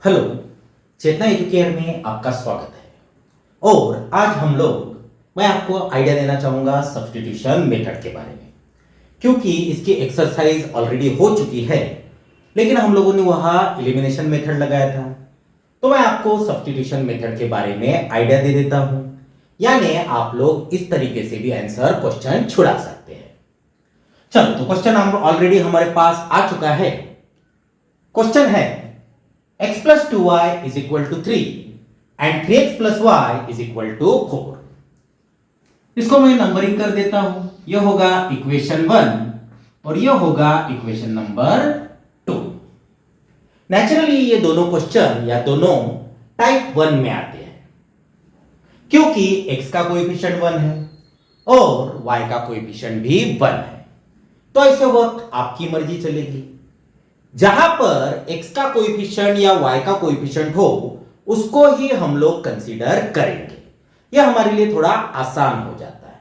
Hello, चेतना educare में आपका स्वागत है। और आज मैं आपको आइडिया देना चाहूंगा सब्स्टिट्यूशन मेथड के बारे में, क्योंकि इसकी एक्सरसाइज ऑलरेडी हो चुकी है, लेकिन हम लोगों ने वहां एलिमिनेशन मेथड लगाया था। तो मैं आपको सब्स्टिट्यूशन मेथड के बारे में आइडिया दे देता हूं, यानी आप लोग इस तरीके से भी आंसर क्वेश्चन छुड़ा सकते हैं। चलो, तो क्वेश्चन ऑलरेडी हमारे पास आ चुका है। क्वेश्चन है x plus 2y is equal to 3 and 3x plus y is equal to 4। इसको मैं नंबरिंग कर देता हूं। यह होगा इक्वेशन 1 और यह होगा इक्वेशन नंबर 2। नेचुरली ये दोनों क्वेश्चन या दोनों टाइप 1 में आते हैं, क्योंकि x का कोएफिशिएंट 1 है और y का कोएफिशिएंट भी 1 है। तो ऐसे वक्त आपकी मर्जी चलेगी। जहां पर x का कोएफिशिएंट या y का कोएफिशिएंट हो, उसको ही हम लोग कंसीडर करेंगे। यह हमारे लिए थोड़ा आसान हो जाता है।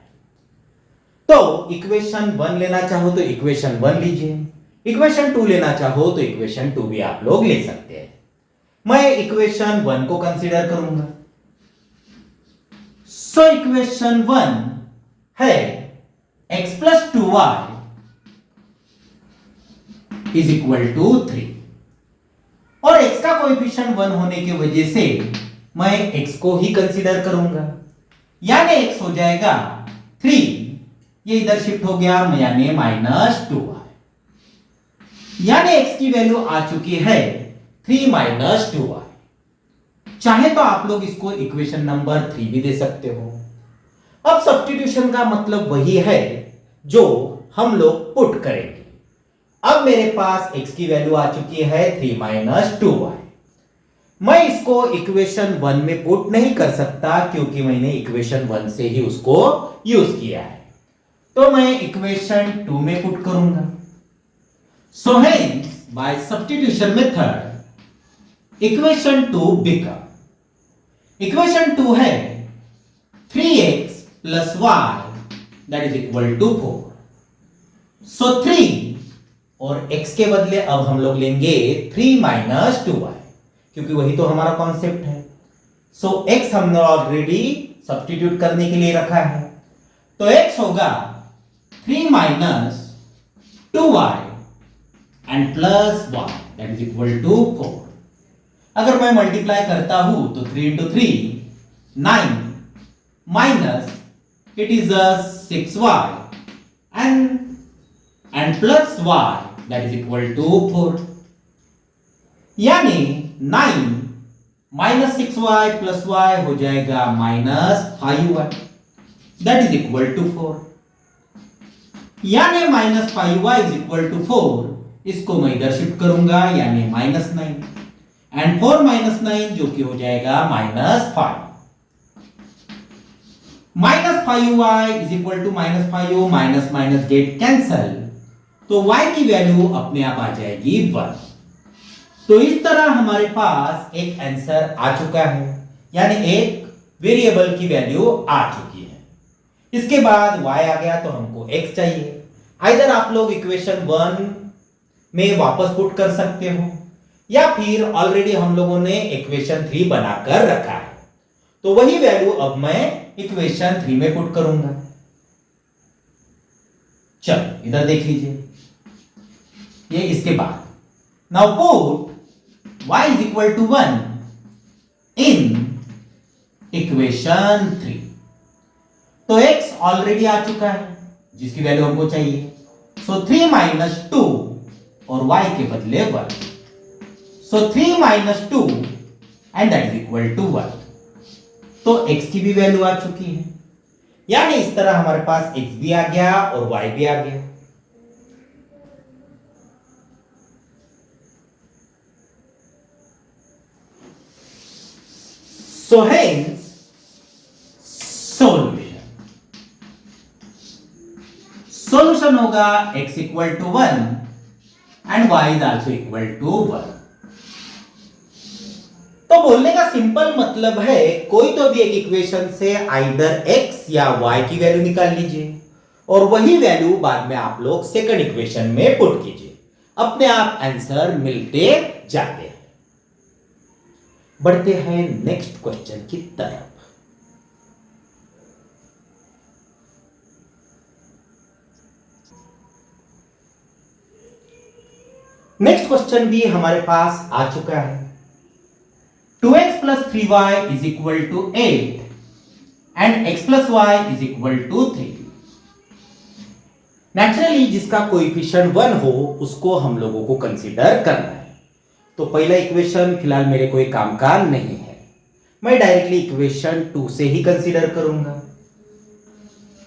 तो इक्वेशन 1 लेना चाहो तो इक्वेशन 1 लीजिए, इक्वेशन 2 लेना चाहो तो इक्वेशन 2 भी आप लोग ले सकते हैं। मैं इक्वेशन 1 को कंसीडर करूंगा। सो इक्वेशन 1 है x plus 2y is equal to 3 और x का कोएफिशिएंट 1 होने की वजह से मैं x को ही कंसीडर करूंगा, यानी x हो जाएगा 3, ये इधर शिफ्ट हो गया, यानी -2y, यानी x की वैल्यू आ चुकी है 3 - 2y। चाहे तो आप लोग इसको इक्वेशन नंबर 3 भी दे सकते हो। अब सब्स्टिट्यूशन का मतलब वही है जो हम लोग पुट करेंगे। अब मेरे पास x की वैल्यू आ चुकी है 3 - 2y। मैं इसको इक्वेशन 1 में पुट नहीं कर सकता, क्योंकि मैंने इक्वेशन 1 से ही उसको यूज किया है। तो मैं इक्वेशन 2 में पुट करूंगा। So hence by substitution method equation 2 become, equation 2 है 3x plus y that is equal to 4। सो 3 और x के बदले अब हम लोग लेंगे 3 - 2y, क्योंकि वही तो हमारा कॉन्सेप्ट है। सो x हमने ऑलरेडी सब्स्टिट्यूट करने के लिए रखा है, तो x होगा 3 - 2y and plus y that is equal to 4। अगर मैं मल्टीप्लाई करता हूं तो 3 × 3 9 minus it is 6y and plus y that is equal to 4, यानी 9 - 6y plus y हो जाएगा -5y that is equal to 4, यानी -5y is equal to 4। इसको मैं इधर शिफ्ट करूंगा, यानी -9 एंड 4 - 9 जो कि हो जाएगा -5। -5y is equal to -5, minus minus get cancel, तो y की वैल्यू अपने आप आ जाएगी 1। तो इस तरह हमारे पास एक आंसर आ चुका है, यानी एक वेरिएबल की वैल्यू आ चुकी है। इसके बाद y आ गया, तो हमको x चाहिए। आइदर आप लोग इक्वेशन 1 में वापस पुट कर सकते हो, या फिर ऑलरेडी हम लोगों ने इक्वेशन 3 बनाकर रखा है, तो वही वैल्यू अब मैं इक्वेशन 3 में पुट करूंगा। चलो इधर देख लीजिए, ये इसके बाद now put y is equal to 1 in equation 3। तो x ऑलरेडी आ चुका है, जिसकी वैल्यू हमको चाहिए। सो 3 - 2 और y के बदले 1, so 3 - 2 and that is equal to 1। तो x की भी वैल्यू आ चुकी है, यानी इस तरह हमारे पास x भी आ गया और y भी आ गया। So hence solution होगा x equal to 1 and y is also equal to 1। तो बोलने का सिंपल मतलब है, कोई तो भी एक इक्वेशन से आइदर x या y की वैल्यू निकाल लीजिए और वही वैल्यू बाद में आप लोग सेकंड इक्वेशन में पुट कीजिए, अपने आप आंसर मिलते जाते हैं। बढ़ते हैं नेक्स्ट क्वेश्चन की तरफ। नेक्स्ट क्वेश्चन भी हमारे पास आ चुका है। 2x plus 3y is equal to 8 and x plus y is equal to 3। Naturally जिसका कोएफिशिएंट 1 हो उसको हम लोगों को कंसीडर करना है। तो पहला इक्वेशन फिलहाल मेरे कोई काम का नहीं है, मैं डायरेक्टली इक्वेशन 2 से ही कंसीडर करूंगा।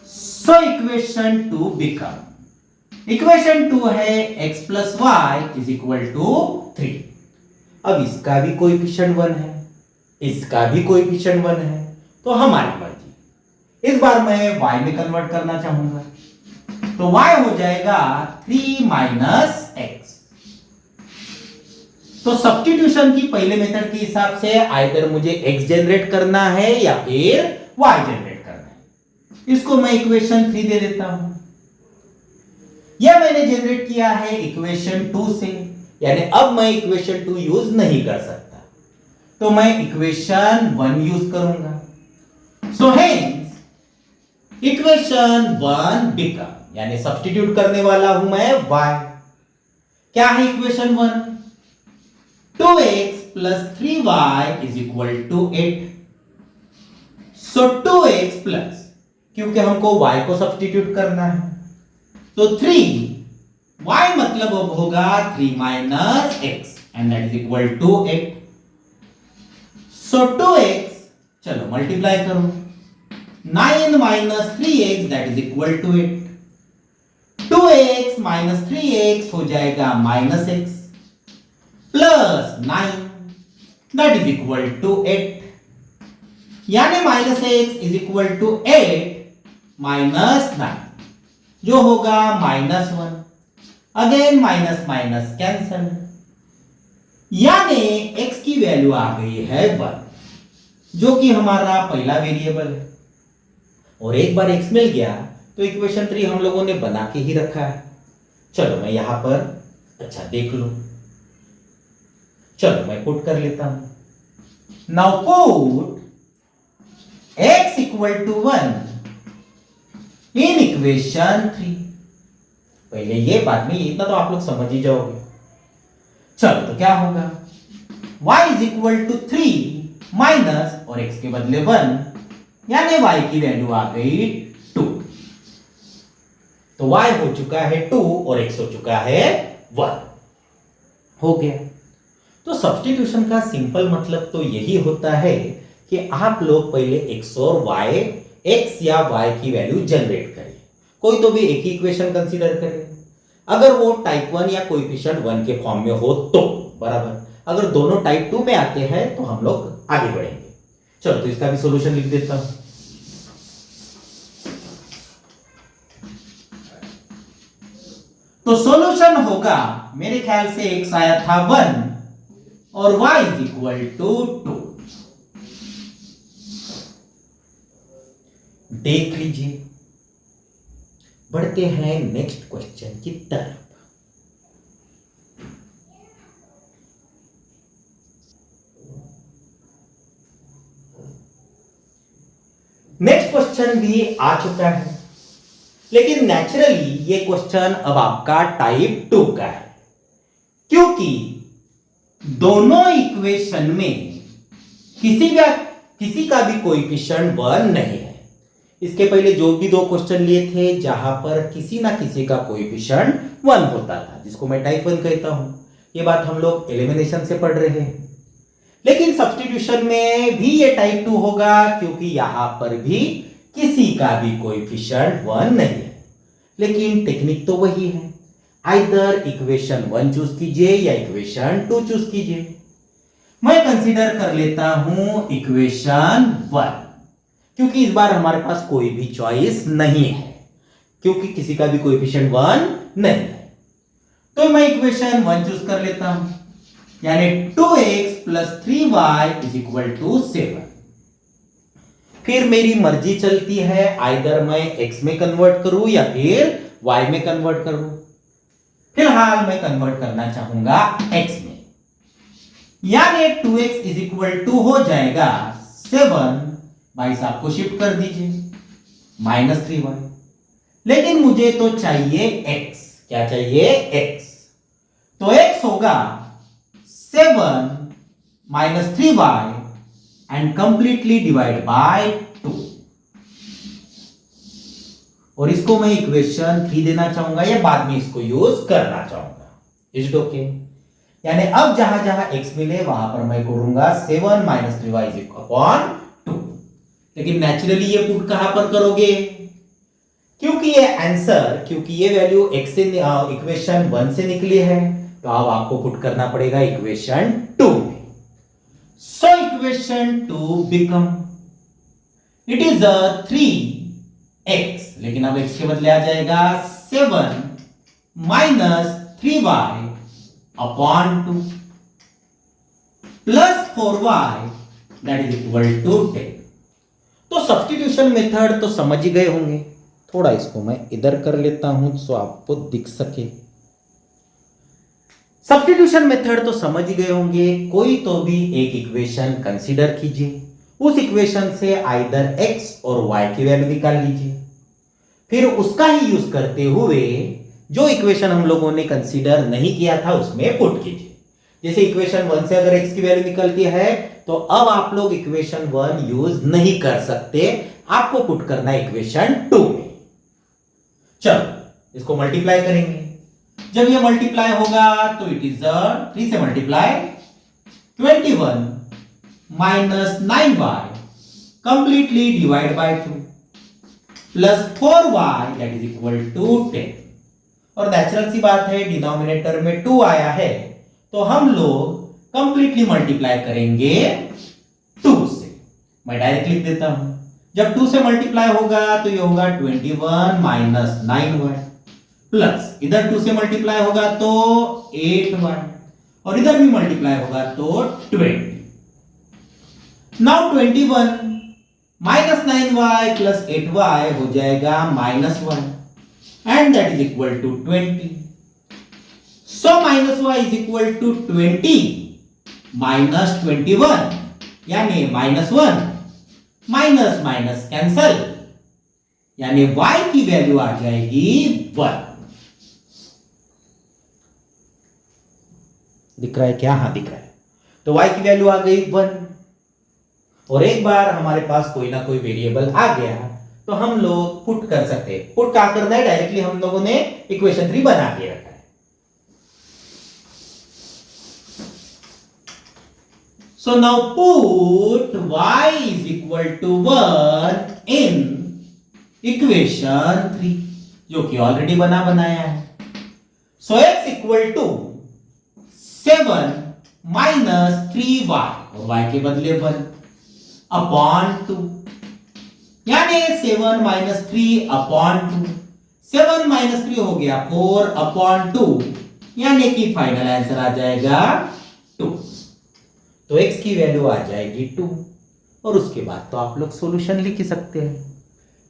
सो इक्वेशन 2 बिकम, इक्वेशन 2 है x plus y is equal to 3। अब इसका भी कोएफिशिएंट 1 है, इसका भी कोएफिशिएंट 1 है, तो हमारी मर्जी। इस बार मैं y में कन्वर्ट करना चाहूंगा, तो y हो जाएगा 3 माइनस x। तो सब्स्टिट्यूशन की पहले मेथड के हिसाब से आइदर मुझे x जनरेट करना है या फिर y जनरेट करना है। इसको मैं इक्वेशन 3 दे देता हूं। यह मैंने जनरेट किया है इक्वेशन 2 से, यानी अब मैं इक्वेशन 2 यूज नहीं कर सकता, तो मैं इक्वेशन 1 यूज करूंगा। सो हेंस इक्वेशन 1 बिकम, यानी सब्स्टिट्यूट करने वाला हूं मैं y। क्या है equation 1? 2x plus 3y is equal to 8। So 2x plus, क्योंकि हमको y को सब्स्टिट्यूट करना है, तो 3 y मतलब अब होगा 3 minus x and that is equal to 8। So 2x, चलो मल्टीप्लाई करो, 9 minus 3x that is equal to 8। 2x minus 3x हो जाएगा minus x plus 9 that is equal to 8, यानी minus x is equal to 8 minus 9, जो होगा -1। Again minus minus cancel, यानी x की value आ गई है 1, जो कि हमारा पहला वेरिएबल है। और एक बार x मिल गया तो इक्वेशन 3 हम लोगों ने बना के ही रखा है। चलो मैं यहां पर अच्छा देख लो, चलो मैं पुट कर लेता हूं। Now put x equal to 1 in equation 3। पहले ये, बाद में इतना तो आप लोग समझ ही जाओगे। चलो तो क्या होगा, y is equal to 3 minus और x के बदले 1, यानी y की वैल्यू आ गई 2। तो y हो चुका है 2 और x हो चुका है 1। हो गया। तो सब्स्टिट्यूशन का सिंपल मतलब तो यही होता है कि आप लोग पहले x और y, x या y की वैल्यू जनरेट करें, कोई तो भी एक ही इक्वेशन कंसीडर करें। अगर वो टाइप 1 या कोएफिशिएंट 1 के फॉर्म में हो तो बराबर, अगर दोनों टाइप 2 में आते हैं तो हम लोग आगे बढ़ेंगे। चलो तो इसका भी सॉल्यूशन लिख देता हूं। तो सॉल्यूशन होगा, मेरे ख्याल से x आया था 1 और y इज इक्वल टू 2। देख लीजिए, बढ़ते हैं नेक्स्ट क्वेश्चन की तरफ। नेक्स्ट क्वेश्चन भी आ चुका है, लेकिन नेचुरली ये क्वेश्चन अब आपका टाइप 2 का है, क्योंकि दोनों इक्वेशन में किसी का भी कोएफिशिएंट 1 नहीं है। इसके पहले जो भी 2 क्वेश्चन लिए थे जहां पर किसी ना किसी का कोएफिशिएंट 1 होता था, जिसको मैं टाइप 1 कहता हूं। ये बात हम लोग एलिमिनेशन से पढ़ रहे हैं। लेकिन सब्स्टिट्यूशन में भी ये टाइप 2 होगा, क्योंकि यहां पर भी किसी का भी कोएफिशिएंट 1 नहीं है। लेकिन टेक्निक तो वही है, आइदर इक्वेशन 1 चूज कीजिए या इक्वेशन 2 चूज कीजिए। मैं कंसीडर कर लेता हूं इक्वेशन 1, क्योंकि इस बार हमारे पास कोई भी चॉइस नहीं है, क्योंकि किसी का भी कोएफिशिएंट 1 नहीं है। तो मैं इक्वेशन 1 चूज कर लेता हूं, यानी 2x plus 3y is equal to 7। फिर मेरी मर्जी चलती है, आइदर मैं x में कन्वर्ट करूं या फिर y में कन्वर्ट करूं। फिलहाल मैं कन्वर्ट करना चाहूंगा x में। यानी 2x इज इक्वल टू हो जाएगा 7, भाई साहब को शिफ्ट कर दीजिए -3y। लेकिन मुझे तो चाहिए x, क्या चाहिए x, तो x होगा 7 -3y and completely divide by 2। और इसको मैं इक्वेशन 3 देना चाहूंगा या बाद में इसको यूज करना चाहूंगा। Is it okay? यानी अब जहां जहां x मिले वहां पर मैं करूंगा 7 -3y इज अपॉन 2। लेकिन नेचुरली ये पुट कहां पर करोगे? क्योंकि ये आंसर, क्योंकि ये वैल्यू x से इक्वेशन 1 से निकली है, तो अब आपको पुट करना पड़ेगा इक्वेशन 2 में। So equation 2 become, it is 3x, लेकिन अब x के बदले आ जाएगा 7 -3y upon 2 plus 4y that is equal to 10। तो सब्स्टिट्यूशन मेथड तो समझ ही गए होंगे। थोड़ा इसको मैं इधर कर लेता हूं सो आपको दिख सके। सब्स्टिट्यूशन मेथड तो समझ ही गए होंगे। कोई तो भी एक इक्वेशन कंसीडर कीजिए, उस इक्वेशन से आइदर x और y की वैल्यू निकाल लीजिए, फिर उसका ही यूज करते हुए जो इक्वेशन हम लोगों ने कंसीडर नहीं किया था उसमें पुट कीजिए। जैसे इक्वेशन 1 से अगर x की वैल्यू निकलती है तो अब आप लोग इक्वेशन 1 यूज नहीं कर सकते, आपको पुट करना है इक्वेशन 2 में। चलो इसको मल्टीप्लाई करेंगे। जब ये मल्टीप्लाई होगा तो इट इज 3 से multiply 21 -9y completely divide by 2 plus 4y that is equal to 10। और नेचुरल सी बात है, डिनोमिनेटर में 2 आया है तो हम लोग कंप्लीटली मल्टीप्लाई करेंगे 2 से। मैं डायरेक्ट लिख देता हूं। जब 2 से मल्टीप्लाई होगा तो ये होगा 21 -9y प्लस इधर 2 से मल्टीप्लाई होगा तो 8y और इधर भी मल्टीप्लाई होगा तो 20। नाउ 21 -9y प्लस 8y हो जाएगा -1 and that is equal to 20। So -y is equal to 20 -21 यानी -1 माइनस माइनस कैंसल, यानी y की वैल्यू आ जाएगी 1। दिख रहा है क्या? हाँ दिख रहा है। तो y की वैल्यू आ गई 1। और एक बार हमारे पास कोई ना कोई वेरिएबल आ गया तो हम लोग पुट कर सकते हैं। पुट क्या करना है? डायरेक्टली हम लोगों ने इक्वेशन 3 बना के रखा है। So now put y is equal to 1 in equation 3 जो कि ऑलरेडी बनाया है। So x equal to 7 minus 3y और y के बदले 1 अपॉन 2 यानी 7 minus 3 अपॉन 2। 7 minus 3 हो गया 4 अपॉन 2 यानी कि फाइनल आंसर आ जाएगा 2। तो x की वैल्यू आ जाएगी 2 और उसके बाद तो आप लोग सॉल्यूशन लिख ही सकते हैं।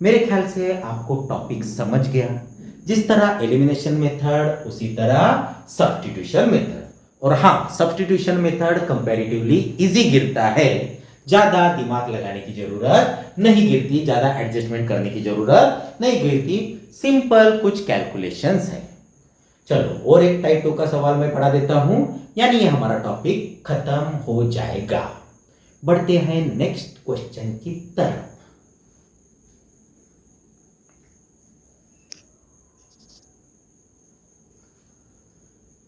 मेरे ख्याल से आपको टॉपिक समझ गया। जिस तरह एलिमिनेशन मेथड उसी तरह सब्स्टिट्यूशन मेथड। और हाँ, सब्स्टिट्यूशन मेथड कंपैरेटिवली इजी गिरता है, ज्यादा दिमाग लगाने की जरूरत नहीं गिरती, ज्यादा एडजस्टमेंट करने की जरूरत नहीं गिरती, सिंपल कुछ कैलकुलेशंस है। चलो और एक टाइप 2 का सवाल मैं पढ़ा देता हूं, यानी ये हमारा टॉपिक खत्म हो जाएगा। बढ़ते हैं नेक्स्ट क्वेश्चन की तरफ।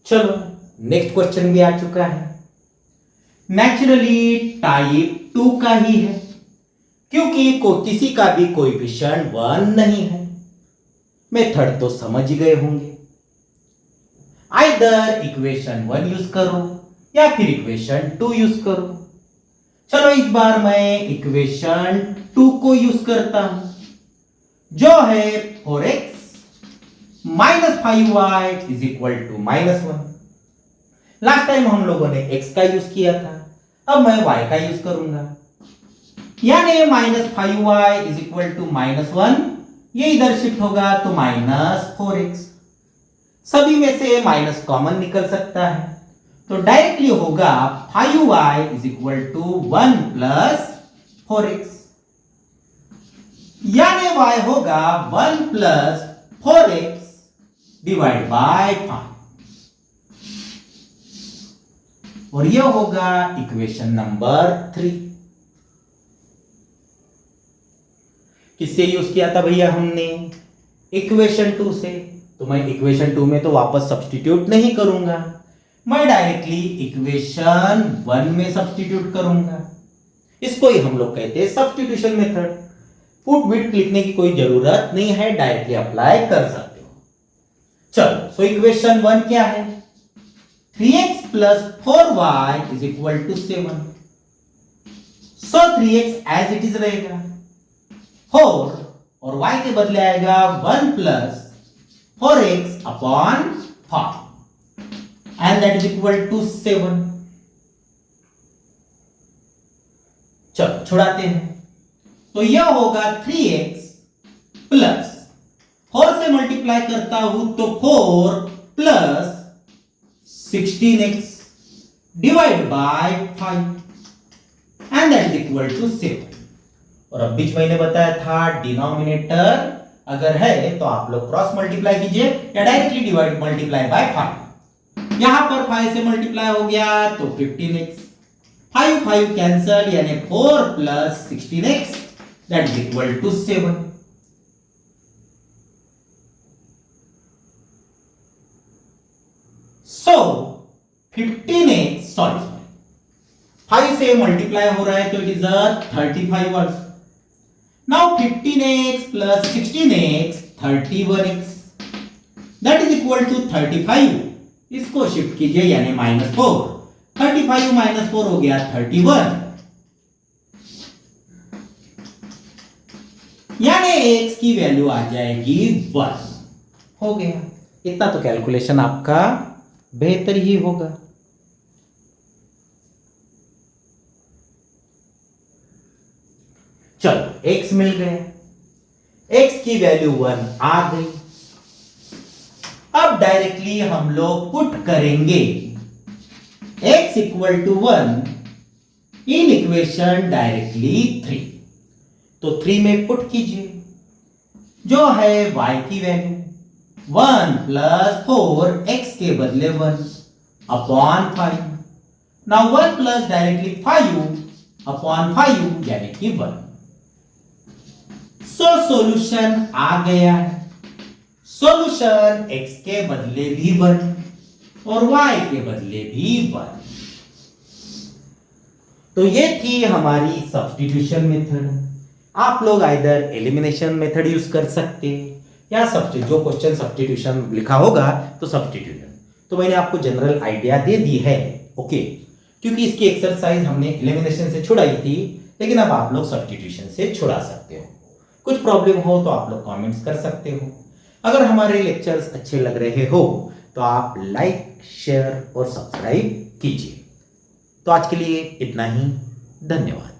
चलो नेक्स्ट क्वेश्चन भी आ चुका है। नेचुरली टाइप 2 का ही है क्योंकि किसी का भी कोएफिशिएंट 1 नहीं है। मेथड तो समझ ही गए होंगे। आइदर इक्वेशन 1 यूज करो या फिर इक्वेशन 2 यूज करो। चलो इस बार मैं इक्वेशन 2 को यूज करता हूं जो है 4x minus 5y is equal to -1। Last time हम लोगों ने x का यूज किया था, अब मैं y का यूज करूंगा। यानी -5y इज इक्वल टू -1, ये इधर शिफ्ट होगा तो -4x। सभी में से माइनस कॉमन निकल सकता है तो डायरेक्टली होगा 5y is equal to 1 plus 4x, यानी y होगा 1 प्लस 4x डिवाइड बाय 5, और यह होगा इक्वेशन नंबर 3। किससे यूज किया था भैया हमने? इक्वेशन 2 से। तो मैं इक्वेशन 2 में तो वापस सब्स्टिट्यूट नहीं करूंगा, मैं डायरेक्टली इक्वेशन 1 में सब्स्टिट्यूट करूंगा। इसको ही हम लोग कहते हैं सब्स्टिट्यूशन मेथड। पुट बिट लिखने की कोई जरूरत नहीं है, डायरेक्टली अप्लाई कर सकते हो। चलो, सो इक्वेशन 1 क्या है? 3x plus 4y is equal to 7। So 3x as it is रहेगा, 4 और y के बदले आएगा 1 plus 4x upon 5 and that is equal to 7। चलो छुड़ाते हैं, तो यह होगा 3x प्लस 4 से मल्टीप्लाई करता हूं तो 4 plus 16x divide by 5 and that is equal to 7। और अब बीच मैंने बताया था डिनोमिनेटर अगर है तो आप लोग क्रॉस मल्टीप्लाई कीजिए या डायरेक्टली डिवाइड मल्टीप्लाई बाय 5। यहां पर 5 से मल्टीप्लाई हो गया तो 15x, 5 कैंसल यानी 4 plus 16x that is equal to 7। So 15x sorry 5 से मल्टीप्लाई हो रहा है तो it is a 35 words. Now 15x plus 16x 31x that is equal to 35। इसको शिफ्ट कीजिए यानी -4, 35 -4 हो गया 31, यानी x की वैल्यू आ जाएगी 1। हो गया, इतना तो कैलकुलेशन आपका बेहतर ही होगा। चलो x मिल गया, x की वैल्यू 1 आ गई। अब डायरेक्टली हम लोग पुट करेंगे x equal to 1 in equation directly 3। तो 3 में पुट कीजिए, जो है y की वैल्यू 1 प्लस 4 x के बदले 1 upon 5। Now 1 plus directly 5 upon 5 यानी कि 1। सो सॉल्यूशन आ गया है। सॉल्यूशन x के बदले भी 1 और y के बदले भी 1। तो ये थी हमारी सब्स्टिट्यूशन मेथड। आप लोग आइदर एलिमिनेशन मेथड यूज कर सकते हैं या जो क्वेश्चन सब्स्टिट्यूशन लिखा होगा तो सब्स्टिट्यूशन। तो मैंने आपको जनरल आइडिया दे दी है, ओके, क्योंकि इसकी एक्सरसाइज हमने एलिमिनेशन से छुड़ाई थी, लेकिन अब आप लोग सब्स्टिट्यूशन से छुड़ा सकते हो। कुछ प्रॉब्लम हो तो आप लोग कमेंट्स कर सकते हो। अगर हमारे लेक्चर्स अच्छे लग रहे हो तो आप लाइक, शेयर और सब्सक्राइब कीजिए। तो आज के लिए इतना ही, धन्यवाद।